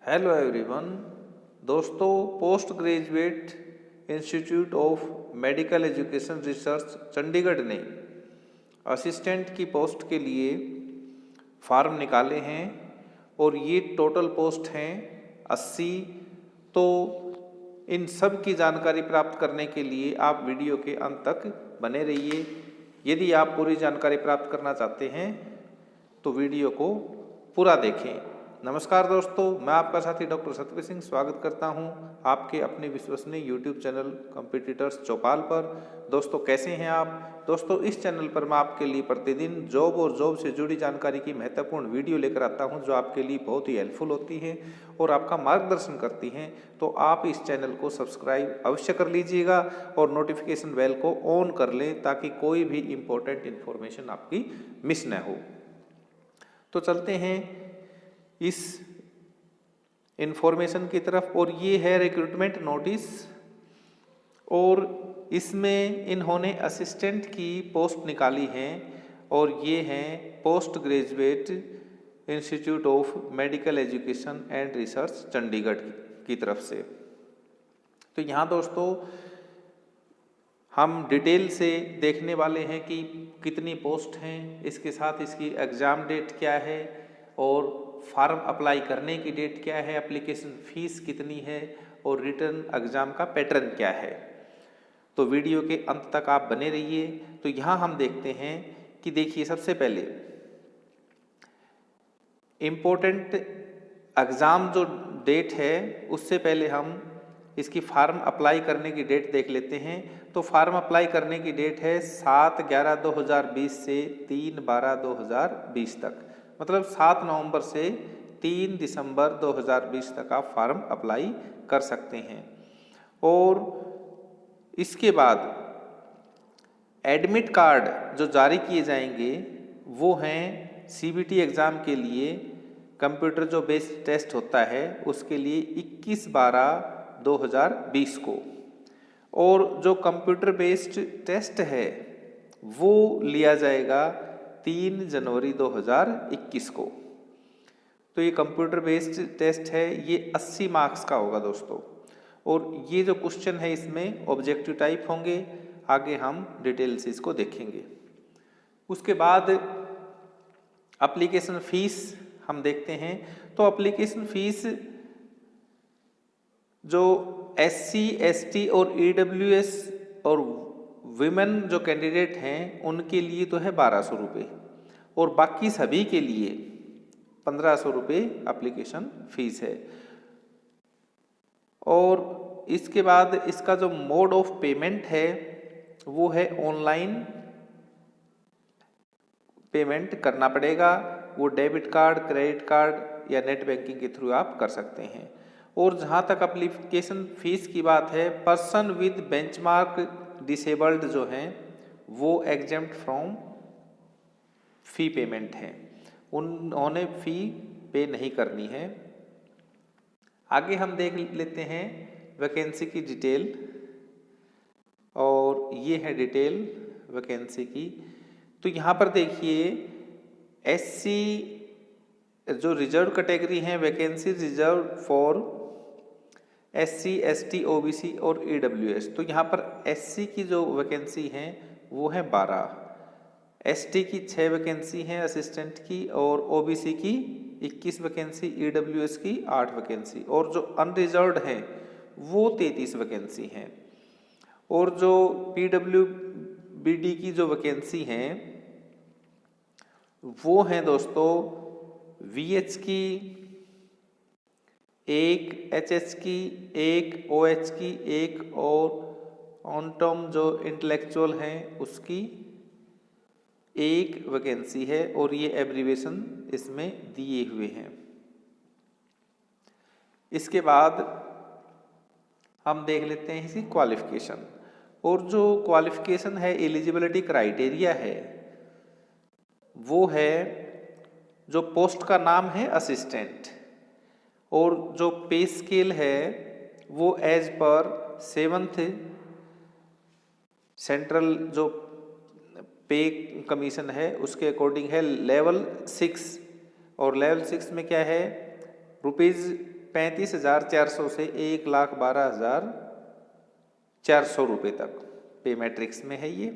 Hello everyone. दोस्तों, post graduate institute of medical education research Chandigarh ने assistant की post के लिए फार्म निकाले हैं और ये टोटल पोस्ट हैं 80। तो इन सब की जानकारी प्राप्त करने के लिए आप वीडियो के अंत तक बने रहिए। यदि आप पूरी जानकारी प्राप्त करना चाहते हैं तो वीडियो को पूरा देखें। नमस्कार दोस्तों, मैं आपका साथी डॉक्टर सतवीर सिंह स्वागत करता हूं आपके अपने विश्वसनीय यूट्यूब चैनल कॉम्पिटिटर्स चौपाल पर। दोस्तों, कैसे हैं आप? दोस्तों, इस चैनल पर मैं आपके लिए प्रतिदिन जॉब और जॉब से जुड़ी जानकारी की महत्वपूर्ण वीडियो लेकर आता हूं जो आपके लिए बहुत ही हेल्पफुल होती है और आपका मार्गदर्शन करती हैं। तो आप इस चैनल को सब्सक्राइब अवश्य कर लीजिएगा और नोटिफिकेशन बेल को ऑन कर लें ताकि कोई भी इम्पोर्टेंट इन्फॉर्मेशन आपकी मिस न हो। तो चलते हैं इस इंफॉर्मेशन की तरफ। और ये है रिक्रूटमेंट नोटिस और इसमें इन्होंने असिस्टेंट की पोस्ट निकाली है और ये हैं post graduate institute of medical education and research Chandigarh की तरफ से। तो यहाँ दोस्तों हम डिटेल से देखने वाले हैं कि कितनी पोस्ट हैं, इसके साथ इसकी एग्ज़ाम डेट क्या है और फार्म अप्लाई करने की डेट क्या है, एप्लीकेशन फ़ीस कितनी है और रिटर्न एग्ज़ाम का पैटर्न क्या है। तो वीडियो के अंत तक आप बने रहिए। तो यहाँ हम देखते हैं कि देखिए, सबसे पहले इम्पोर्टेंट एग्ज़ाम जो डेट है उससे पहले हम इसकी फार्म अप्लाई करने की डेट देख लेते हैं। तो फार्म अप्लाई करने की डेट है 7/11/2020 से 3/12/2020 तक, मतलब 7 नवंबर से 3 दिसंबर 2020 तक आप फार्म अप्लाई कर सकते हैं। और इसके बाद एडमिट कार्ड जो जारी किए जाएंगे वो हैं CBT एग्ज़ाम के लिए कंप्यूटर जो बेस्ड टेस्ट होता है उसके लिए 21/12/2020 को, और जो कंप्यूटर बेस्ड टेस्ट है वो लिया जाएगा 3 जनवरी 2021 को। तो ये कंप्यूटर बेस्ड टेस्ट है, ये 80 मार्क्स का होगा दोस्तों। और ये जो क्वेश्चन है इसमें ऑब्जेक्टिव टाइप होंगे। आगे हम डिटेल से इसको देखेंगे। उसके बाद एप्लीकेशन फ़ीस हम देखते हैं। तो एप्लीकेशन फ़ीस जो SC ST और EWS और विमेन जो कैंडिडेट हैं उनके लिए तो है 1200 रुपये और बाकी सभी के लिए 1500 रुपये एप्लीकेशन फ़ीस है। और इसके बाद इसका जो मोड ऑफ पेमेंट है वो है ऑनलाइन पेमेंट करना पड़ेगा। वो डेबिट कार्ड, क्रेडिट कार्ड या नेट बैंकिंग के थ्रू आप कर सकते हैं। और जहाँ तक एप्लीकेशन फ़ीस की बात है, पर्सन विद बेंचमार्क डिसेबल्ड जो हैं वो एग्जेम्प्ट फ्रॉम फ़ी पेमेंट हैं, उन्होंने फ़ी पे नहीं करनी है। आगे हम देख लेते हैं वैकेंसी की डिटेल, और ये है डिटेल वैकेंसी की। तो यहाँ पर देखिए, SC जो रिजर्व कैटेगरी हैं, vacancy reserve for SC ST OBC और EWS। तो यहाँ पर SC की जो वैकेंसी हैं वो है 12, ST की 6 वैकेंसी हैं असिस्टेंट की, और OBC की 21 वैकेंसी, EWS की 8 वैकेंसी, और जो अनरिजर्व्ड हैं वो 33 वैकेंसी हैं। और जो PWBD की जो वैकेंसी हैं वो हैं दोस्तों VH की 1, HH की 1, OH की 1 और ऑनटॉम जो इंटेलेक्चुअल हैं उसकी 1 वैकेंसी है, और ये एब्रीवेशन इसमें दिए हुए हैं। इसके बाद हम देख लेते हैं इसकी क्वालिफिकेशन। और जो क्वालिफिकेशन है, एलिजिबिलिटी क्राइटेरिया है वो है, जो पोस्ट का नाम है असिस्टेंट, और जो पे स्केल है वो एज पर 7th सेंट्रल जो पे कमीशन है उसके अकॉर्डिंग है लेवल 6। और लेवल 6 में क्या है, 35,400 से 1,12,400 रुपये तक पे मैट्रिक्स में है ये।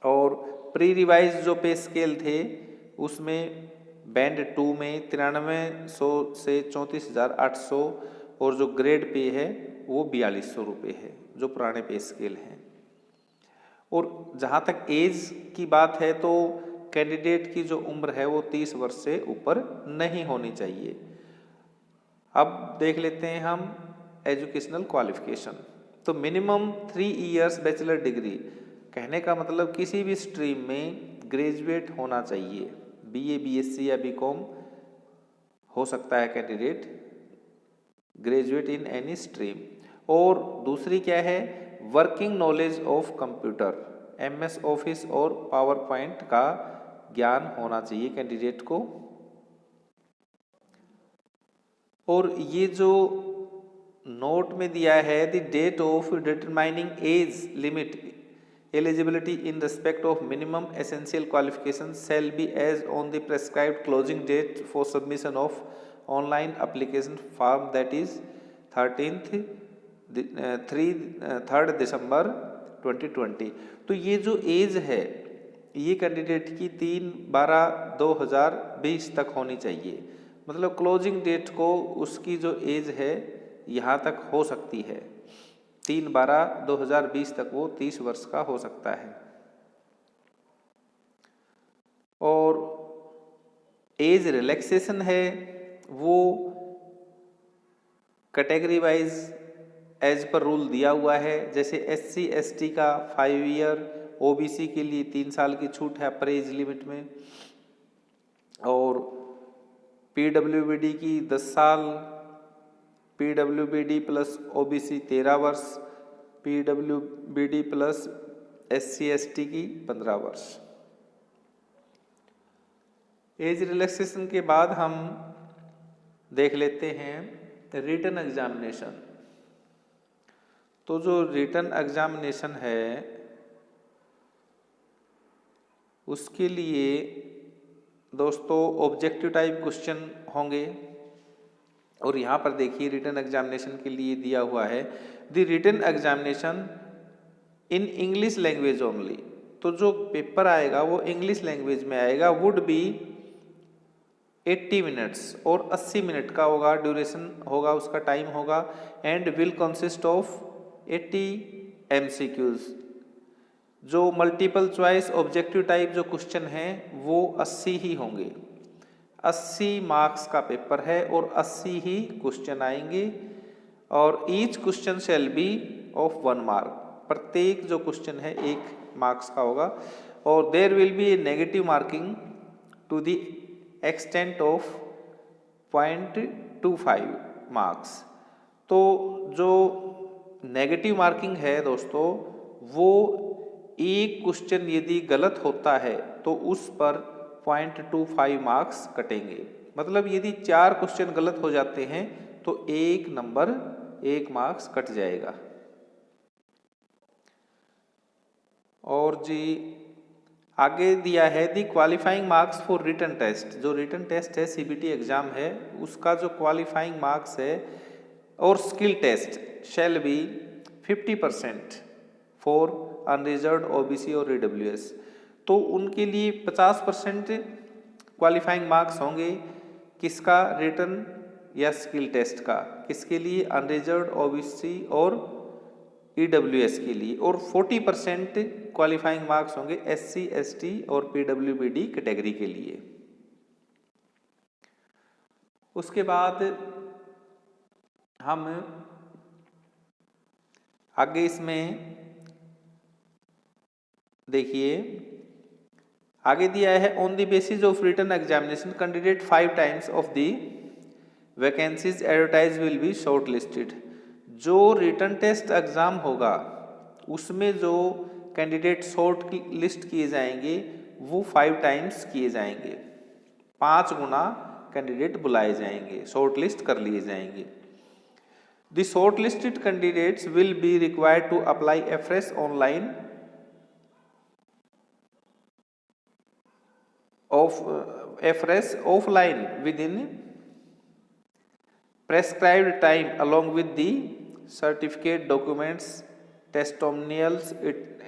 और प्री रिवाइज जो पे स्केल थे उसमें बैंड 2 में 9300 से 34,800 और जो ग्रेड पे है वो 4,200 रुपये है, जो पुराने पे स्केल हैं। और जहाँ तक एज की बात है तो कैंडिडेट की जो उम्र है वो 30 वर्ष से ऊपर नहीं होनी चाहिए। अब देख लेते हैं हम एजुकेशनल क्वालिफिकेशन। तो मिनिमम 3 इयर्स बैचलर डिग्री, कहने का मतलब किसी भी स्ट्रीम में ग्रेजुएट होना चाहिए, बीए, बीएससी या बीकॉम हो सकता है candidate graduate in any stream. और दूसरी क्या है, working knowledge of computer, MS office और पावर पॉइंट का ज्ञान होना चाहिए कैंडिडेट को। और ये जो नोट में दिया है, the date of determining age limit eligibility in respect of minimum essential qualification shall be as on the prescribed closing date for submission of online application form, that is 3 December 2020। तो ये जो as है ये candidate की 3/12/2020 तक होनी चाहिए। मतलब क्लोजिंग डेट को उसकी जो एज है यहाँ तक हो सकती है, 3/12/2020 तक वो 30 वर्ष का हो सकता है। और एज रिलैक्सेशन है वो category wise as per rule दिया हुआ है। जैसे SC ST का 5 ईयर, OBC के लिए 3 साल की छूट है अपर एज लिमिट में, और PWBD की 10 साल, PWBD प्लस OBC 13 वर्ष, PWBD प्लस SC ST की 15 वर्ष। एज रिलैक्सेशन के बाद हम देख लेते हैं रिटन एग्जामिनेशन। तो जो रिटन एग्जामिनेशन है उसके लिए दोस्तों ऑब्जेक्टिव टाइप क्वेश्चन होंगे। और यहाँ पर देखिए रिटन एग्जामिनेशन के लिए दिया हुआ है, the written examination in English language only. तो जो पेपर आएगा वो इंग्लिश लैंग्वेज में आएगा, वुड बी 80 मिनट्स और 80 मिनट का होगा, ड्यूरेशन होगा, उसका टाइम होगा, and will consist of 80 MCQs। जो मल्टीपल चॉइस ऑब्जेक्टिव टाइप जो क्वेश्चन हैं वो 80 ही होंगे। 80 मार्क्स का पेपर है और 80 ही क्वेश्चन आएंगे, और each question shall be of 1 mark. प्रत्येक जो क्वेश्चन है 1 मार्क्स का होगा। और there will be a negative marking to the extent of 0.25 marks. तो जो नेगेटिव मार्किंग है दोस्तों वो एक क्वेश्चन यदि गलत होता है तो उस पर 0.25 मार्क्स कटेंगे। मतलब यदि 4 क्वेश्चन गलत हो जाते हैं तो 1 नंबर 1 मार्क्स कट जाएगा। और जी आगे दिया है the qualifying marks for written test. जो रिटन टेस्ट है CBT एग्जाम है उसका जो क्वालिफाइंग मार्क्स है और skill test shall be 50% for unreserved OBC और EWS। तो उनके लिए 50% क्वालिफाइंग मार्क्स होंगे। किसका, रिटन या स्किल टेस्ट का, किसके लिए, अनरिजर्व्ड OBC और EWS के लिए। और 40% क्वालिफाइंग मार्क्स होंगे SC ST और PWBD कैटेगरी के लिए। उसके बाद हम आगे इसमें देखिए आगे दिया है, on the basis of written examination candidate 5 times of the vacancies advertise will be shortlisted. जो रिटन टेस्ट एग्जाम होगा उसमें जो कैंडिडेट शॉर्ट लिस्ट किए जाएंगे वो 5 टाइम्स किए जाएंगे, 5 गुना कैंडिडेट बुलाए जाएंगे, शॉर्ट लिस्ट कर लिए जाएंगे। The shortlisted candidates will be required to apply afresh online afresh offline within prescribed time along with the certificate documents, testimonials,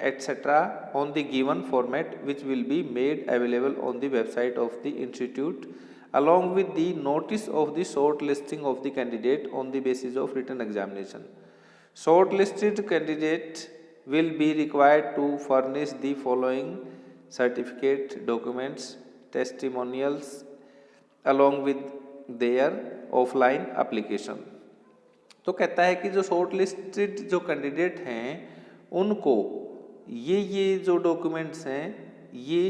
etc. on the given format, which will be made available on the website of the institute, along with the notice of the shortlisting of the candidate on the basis of written examination. Shortlisted candidate will be required to furnish the following certificate, documents, testimonials along with their offline application. तो कहता है कि जो short listed जो candidate हैं उनको ये जो डॉक्यूमेंट्स हैं ये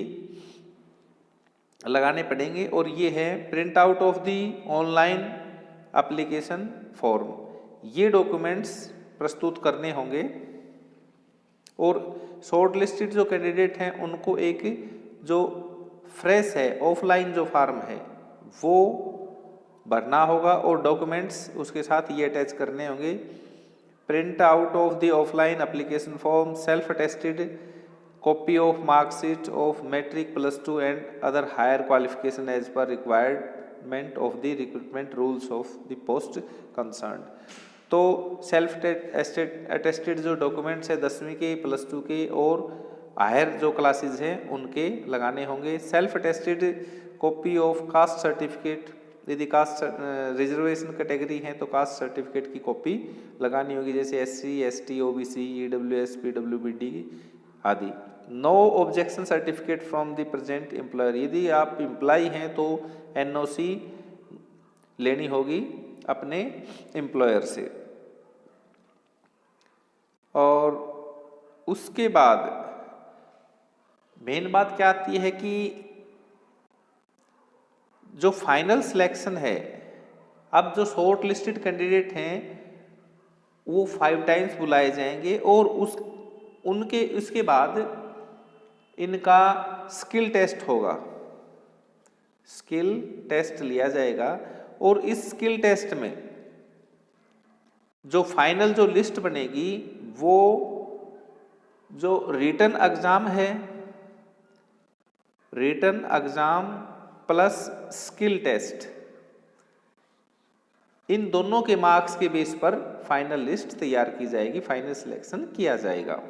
लगाने पड़ेंगे और ये है print out of the online application form. ये डॉक्यूमेंट्स प्रस्तुत करने होंगे और शॉर्ट लिस्टेड जो कैंडिडेट हैं उनको एक जो फ्रेश है ऑफलाइन जो फॉर्म है वो भरना होगा और डॉक्यूमेंट्स उसके साथ ये अटैच करने होंगे। Print out of the offline application form, self attested copy of marksheet of matric +2 and other higher qualification as per requirement of the recruitment rules of the post concern. तो self attested जो documents है 10वीं के, +2 के और higher जो classes हैं उनके लगाने होंगे। Self attested copy of caste certificate, यदि कास्ट रिजर्वेशन कैटेगरी है तो कास्ट सर्टिफिकेट की कॉपी लगानी होगी, जैसे SC, ST, OBC, EWS, PWBD आदि। No objection certificate from the present employer, यदि आप एम्प्लॉय हैं तो NOC लेनी होगी अपने एम्प्लॉयर से। और उसके बाद मेन बात क्या आती है कि जो फाइनल सिलेक्शन है, अब जो शॉर्ट लिस्टेड कैंडिडेट हैं वो 5 टाइम्स बुलाए जाएंगे और उसके बाद इनका स्किल टेस्ट होगा, स्किल टेस्ट लिया जाएगा और इस स्किल टेस्ट में जो फाइनल जो लिस्ट बनेगी वो जो रिटन एग्जाम है, written exam plus skill test, इन दोनों के मार्क्स के बेस पर फाइनल लिस्ट तैयार की जाएगी, फाइनल सिलेक्शन किया जाएगा।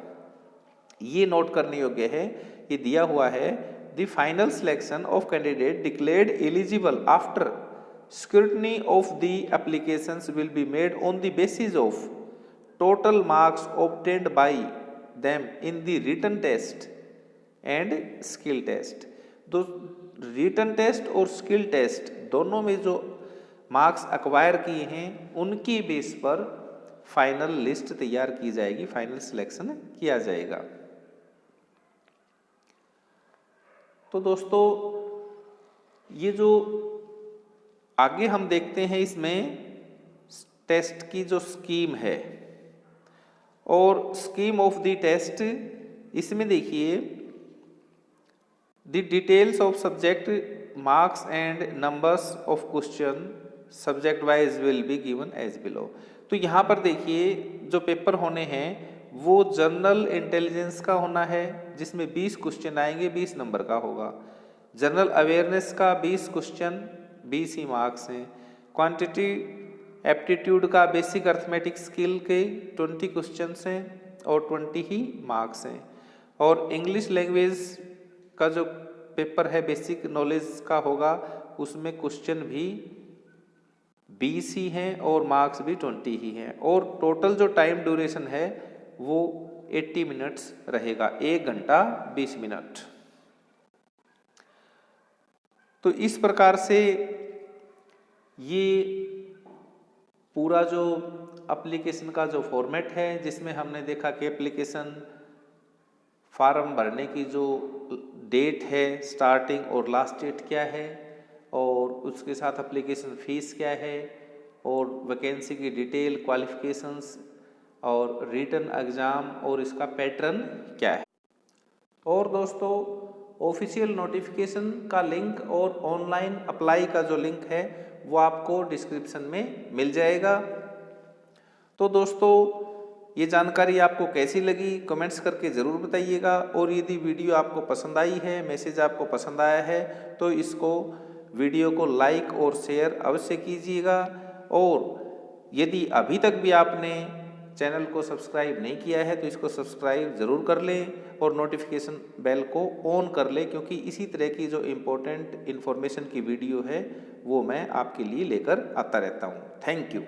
ये नोट करने योग्य है, ये दिया हुआ है the final selection of candidate declared eligible after scrutiny of the applications will be made on the basis of total marks obtained by them in the written test and skill test। तो written test और skill test दोनों में जो marks acquire किए हैं उनकी base पर final list तैयार की जाएगी, फाइनल सिलेक्शन किया जाएगा। तो दोस्तों ये जो आगे हम देखते हैं इसमें टेस्ट की जो स्कीम है और स्कीम ऑफ द टेस्ट, इसमें देखिए the details of subject marks and numbers of question subject wise will be given as below. तो यहाँ पर देखिए जो पेपर होने हैं वो जनरल इंटेलिजेंस का होना है जिसमें 20 क्वेश्चन आएंगे, 20 नंबर का होगा। जनरल अवेयरनेस का 20 क्वेश्चन, 20 ही मार्क्स हैं। क्वांटिटी एप्टीट्यूड का बेसिक अर्थमेटिक स्किल के 20 क्वेश्चंस हैं और 20 ही मार्क्स हैं। और इंग्लिश लैंग्वेज का जो पेपर है बेसिक नॉलेज का होगा, उसमें क्वेश्चन भी 20 ही हैं और मार्क्स भी 20 ही हैं। और टोटल जो टाइम ड्यूरेशन है वो 80 मिनट्स रहेगा, 1 घंटा 20 मिनट। तो इस प्रकार से ये पूरा जो एप्लीकेशन का जो फॉर्मेट है, जिसमें हमने देखा कि एप्लीकेशन फॉर्म भरने की जो डेट है, स्टार्टिंग और लास्ट डेट क्या है, और उसके साथ एप्लीकेशन फीस क्या है, और वैकेंसी की डिटेल, क्वालिफिकेशंस और रिटन एग्ज़ाम और इसका पैटर्न क्या है। और दोस्तों ऑफिशियल नोटिफिकेशन का लिंक और ऑनलाइन अप्लाई का जो लिंक है वो आपको डिस्क्रिप्शन में मिल जाएगा। तो दोस्तों ये जानकारी आपको कैसी लगी कमेंट्स करके ज़रूर बताइएगा। और यदि वीडियो आपको पसंद आई है, मैसेज आपको पसंद आया है, तो इसको वीडियो को लाइक और शेयर अवश्य कीजिएगा। और यदि अभी तक भी आपने चैनल को सब्सक्राइब नहीं किया है तो इसको सब्सक्राइब ज़रूर कर लें और नोटिफिकेशन बेल को ऑन कर लें, क्योंकि इसी तरह की जो इम्पोर्टेंट इन्फॉर्मेशन की वीडियो है वो मैं आपके लिए लेकर आता रहता हूँ। Thank you.